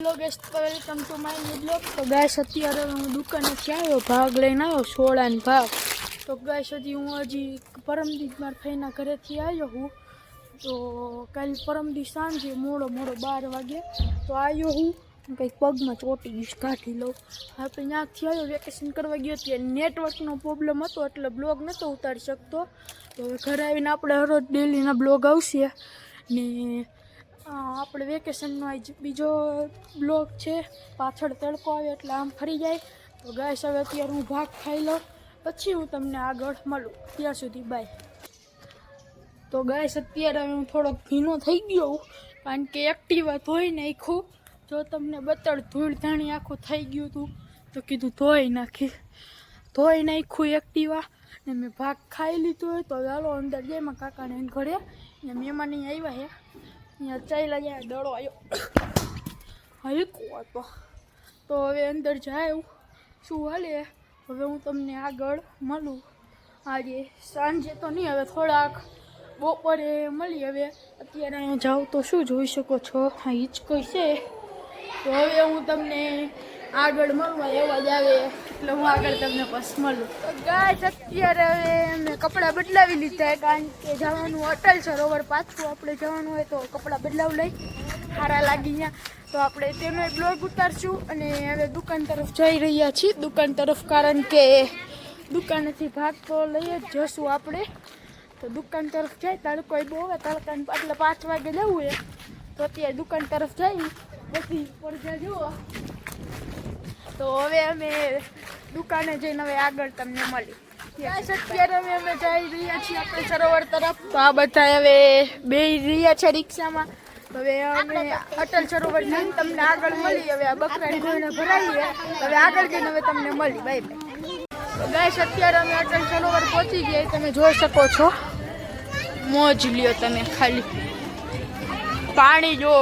Hello guys, welcome to my new blog. तो guys અત્યારે હું દુકાનેથી આવ્યો, ભાગ લઈને આવ્યો સોળાનો ભાગ। તો ગાइस હજી હું પરમદી મારા ફઈના ઘરેથી આવ્યો હું। તો કાલ પરમદી સાંજે મોડો 12 વાગે તો આવ્યો હું, કંઈક પગમાં ચોટી ગયું, કાઢી લઉં। આપણે ત્યાંથી આવ્યો, વેકેશન કરવા ગયો ત્યાં નેટવર્કનો પ્રોબ્લેમ હતો એટલે બ્લોગ નહોતો ઉતારી શકતો। તો હવે ઘરે આવીને આપણે હરોજ ડેલીના બ્લોગ આવશે ને આપણે વેકેશનનો આજ બીજો બ્લોગ છે। પાછળ તડકો આવે એટલે આમ ફરી જાય। તો ગાઈસ હવે અત્યારે હું ભાગ ખાઈ લઉં, પછી હું તમને આગળ મળું, ત્યાં સુધી બાય। તો ગાઈસ અત્યારે હું થોડોક ભીનો થઈ ગયો કારણ કે એક્ટિવા ધોઈ નાખ્યું। જો તમને બતળ ધૂળ ધાણી આખું થઈ ગયું હતું તો કીધું ધોઈ નાખ્યું એક્ટિવા ને મેં ભાગ ખાઈ લીધો હોય। તો ચાલો અંદર જઈમાં કાકાને ઘરે મહેમાન આવ્યા છે, અહીંયા ચાલ્યા જાય, દડો આવ્યો હલકો હતો। તો હવે અંદર જાય શું હાલે હવે હું તમને આગળ મળું। આજે સાંજે તો નહીં, હવે થોડાક બપોરે મળી। હવે અત્યારે અહીંયા જાઉં તો શું જોઈ શકો છો, હા હિંચકો છે। તો હવે હું તમને આગળ મળવા એવા જ આવે એટલે હું આગળ તમને બસ મળું। તો ગાઈસ અત્યારે હવે મેં કપડાં બદલાવી લીધા કારણ કે જવાનું અટલ સરોવર, પાછું આપણે જવાનું હોય તો કપડાં બદલાવ લઈ સારા લાગી ગયા। તો આપણે તેનો એક બ્લોગ ઉતારશું અને હવે દુકાન તરફ જઈ રહ્યા છીએ, દુકાન તરફ, કારણ કે દુકાનેથી ભાગ તો લઈ જ જશું આપણે। તો દુકાન તરફ જાય, તડકો બહુ હવે તડકાને એટલે 5 વાગે જવું હોય તો અત્યારે દુકાન તરફ જઈ બધી પડજા જુઓ। તો હવે અમે દુકાને જઈને હવે આગળ તમને મળી। અત્યારે હવે અમે જઈ રહ્યા છીએ આપણે સરોવર તરફ। તો આ બધા હવે બેસી રહ્યા છે રિક્ષામાં। હવે અમે અટલ સરોવર જઈને તમને આગળ મળી। હવે આ બકરાની ગોળને ભરાઈએ, હવે આગળ જઈને હવે તમને મળી, બાય બાય। તો ગાઈસ અત્યારે અમે અટલ સરોવર પહોંચી ગયા, તમે જોઈ શકો છો, મોજ લ્યો તમે ખાલી, પાણી જો,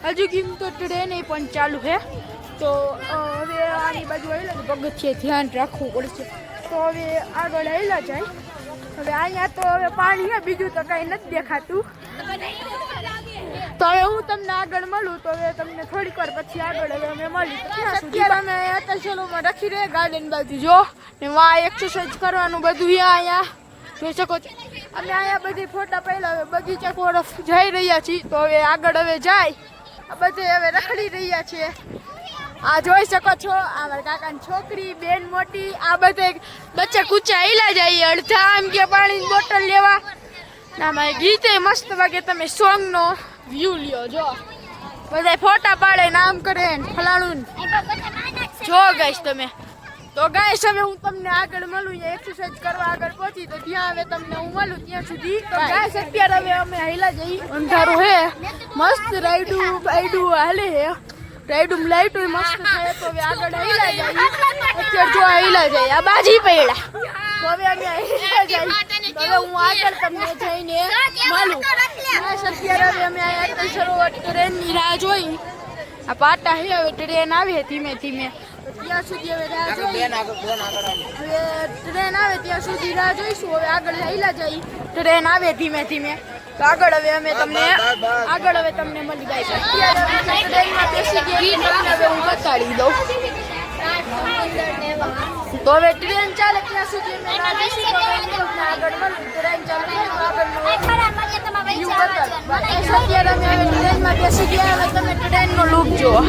હજુ કેમ તો ટ્રેન પણ ચાલુ છે। તો હવે આની બાજુ આવેલા પગથિયે ધ્યાન રાખવું પડશે। તો હવે આગળ આવેલા જાય, હવે અહીંયા તો હવે પાણી છે, બીજું તો કાંઈ નથી દેખાતું। તો હવે હું તમને આગળ મળું, તો હવે તમને થોડીક વાર પછી આગળ હવે અમે મળી। અત્યારે અમે અટલ સરોવરમાં રાખી રહ્યા ગાર્ડન બાજુ જો ને, વાં એક્સરસાઇઝ કરવાનું બધું અહીંયા જોઈ શકો છો। અમે અહીંયા બધી ફોટા પહેલા હવે બગીચા તરફ જઈ રહ્યા છીએ। તો હવે આગળ હવે જાય, આ બધે હવે રખડી રહ્યા છે। આ જોઈ શકો છો, આ મારા કાકાની છોકરી, બેન મોટી, આ બધે બચ્ચા કૂચા હિલા જાય, અડધા આમ કે પાણીની બોટલ લેવા ના, મારે ગીતે મસ્ત વાગે, તમે સોંગનો વ્યૂ લ્યો જો, બધા ફોટા પાડે, નામ કરે ફલાણું જો ગાઈસ તમે। તો ગાઈસ હવે હું તમને આગળ મળું, એક્સરસાઇઝ કરવા આગળ પહોંચી તો ત્યાં હવે તમને હું મળું, ત્યાં સુધી। તો ગાઈસ અત્યારે હવે અમે હાઈલા જઈ, અંધારું હે, મસ્ત રાઈડું હાલે હે, રાઈડું લાઈટું મસ્ત થાય। તો હવે આગળ હાઈલા જાય, અત્યારે જો હાઈલા જાય, આ બાજી પડ્યા, તો હવે અમે હાઈલા જાય, તો હવે હું આગળ તમને જઈને મળું। અત્યારે હવે અમે અટલ સરોવર ટ્રેનની રાહ જોઈ, આ પાટા હે, હવે ટ્રેન આવે ધીમે ધીમે, તો ત્યાં સુધી હવે રાહ જોઈ, હવે ટ્રેન આવે ત્યાં સુધી રાહ જોઈશું। હવે આગળ હાઈલા જઈ, ટ્રેન આવે ધીમે ધીમે, તો આગળ હવે અમે તમને મળી જાય। અત્યારે ટ્રેનમાં બેસી ગયા, હવે હું બતાડી દઉં। તો હવે ટ્રેન ચાલે ત્યાં સુધી અમે રાહ જોઈશું, તો તમને આગળ મળી, ટ્રેન ચાલે આગળનો વ્યૂ બતાડું। અત્યારે અમે ટ્રેનમાં બેસી ગયા, હવે તમે ટ્રેનનો લુક જુઓ,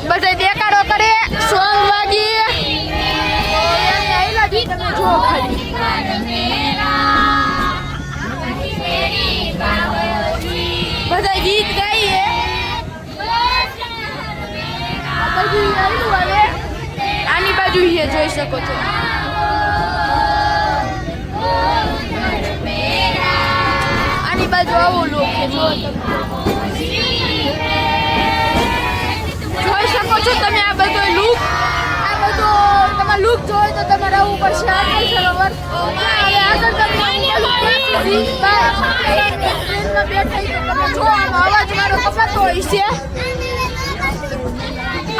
બધા દેખાડો કરે, સોંગ વાગી, તમે જુઓ ખાલી, બધા ગીત ગાઈએ, આની બાજુ જોઈ શકો છો, આની બાજુ આવો લોક છે, જોઈ શકો છો તમે। આ બધો લુક, આ બધો તમારે લુક જોઈ તો તમારે આવવું પડશે અટલ સરોવર। હવે આગળ તમે ટ્રેનમાં બેઠા તમે જો, અવાજ મારો કપાતો હોય છે।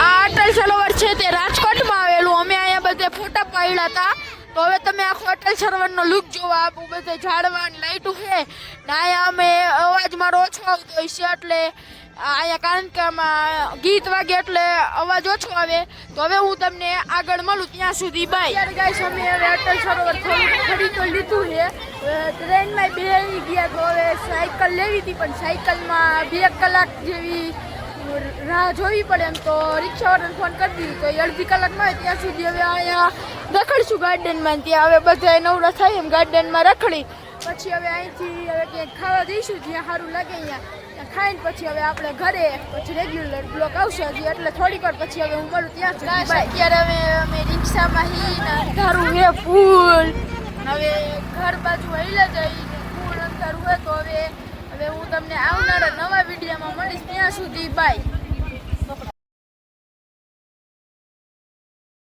આ અટલ સરોવર છે તે રાજકોટમાં આવેલું, અમે અહીંયા બધે ફોટા પાડ્યા હતા। તો હવે તમે આખો અટલ સરોવરનો લુક જોવા આપું, બધે ઝાડવા ને લાઈટું છે ને અહીંયા અમે અવાજ મારો ઓછો આવતો હોય છે એટલે અહીંયા કારણ કે આમાં ગીત વાગે એટલે અવાજ ઓછો આવે. તો હવે હું તમને આગળ મળું ત્યાં સુધી બાય. અત્યારે ગાઈસ અમે હવે અટલ સરોવર ફરી તો લીધું છે, ટ્રેનમાં બેસી ગયા. તો હવે સાયકલ લેવી હતી પણ સાયકલમાં 2 કલાક જેવી રાહ જોવી પડે એમ, તો રિક્ષાવાળાને ફોન કરી દીધું તો એ અડધી કલાકમાં આવે. ત્યાં સુધી હવે અહીંયા રખડીશું ગાર્ડનમાં. ત્યાં હવે બધા નવરા થાય એમ ગાર્ડનમાં રખડી પછી હવે અહીંથી હવે ક્યાંક ખાવા જઈશું જ્યાં સારું લાગે અહીંયા ખાઈને પછી હવે આપણે ઘરે પછી રેગ્યુલર બ્લોક આવશે હજી એટલે થોડીક વાર પછી હવે હું મળું ત્યાં સુધી. અત્યારે હવે અમે રિક્ષામાં અંધારું હે ફૂલ, હવે ઘર બાજુ હેલા જઈ ફૂલ અંધારું હોય. તો હવે હું તમને આવનારા નવા વિડીયોમાં મળીશ ત્યાં સુધી બાય.